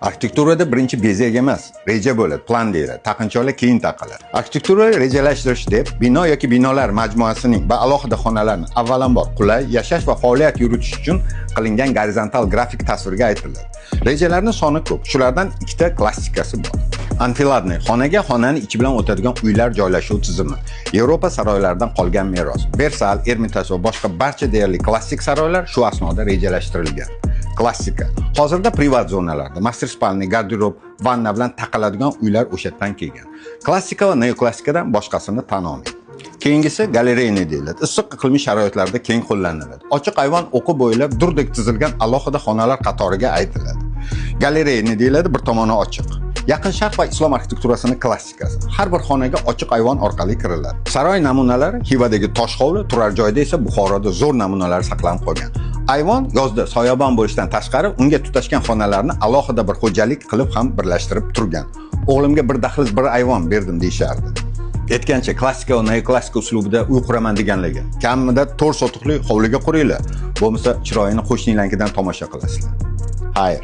Arxitekturada birinchi bezak emas, reja bo'ladi, plan deyiladi. Taqinchoqlar keyin taqiladi. Arxitektura rejalashtirish deb bino yoki binolar majmuasining va alohida xonalarni avvalambor qulay yashash va faoliyat yuritish uchun qilingan gorizontal grafik tasvirga aytiladi. Rejalarning soni ko'p. Shulardan ikkita klassikasi bor. Anfiladniy xonaga xonani ichi bilan o'tadigan uylar joylashuv tizimi. Yevropa saroylaridan qolgan meros. Versal, Ermitaj va boshqa barcha deyarli klassik saroylar shu asnoda rejalashtirilgan. Klassika. Hozirda privat zonalarda master spalni, garderob, vanna bilan taqiladigan uylar o'shadan kelgan. Klassika va neoklassikadan boshqasini tan olmaydi. Keyingisi galereyni deyiladi. Issiq iqlimiy sharoitlarda keng qo'llaniladi. Ochiq ayvon o'qi bo'ylab durdek tizilgan alohida xonalar qatoriga aytiladi. Galereyni deyiladi, bir tomoni ochiq. Yaqin Sharq va islom arxitekturasining klassikasi. Har bir xonaga ochiq ayvon orqali kiriladi. Saroy namunalari Xivadagi tosh hovli, turar joyda esa Buxoroda zo'r namunalar saqlanib qolgan. Ayvon yozda soyabon bo'lishidan tashqari unga tutashgan xonalarni alohida bir xo'jalik qilib ham birlashtirib turgan. O'g'limga bir dahliz, bir ayvon berdim deyishardi. Aytgancha klassika va neoklassika uslubida uy quraman deganlarga kamida 4 sotiqli hovliga quringlar. Bo'lmasa chiroyini qo'shnilarnikidan tomosha qilasizlar. Xayr.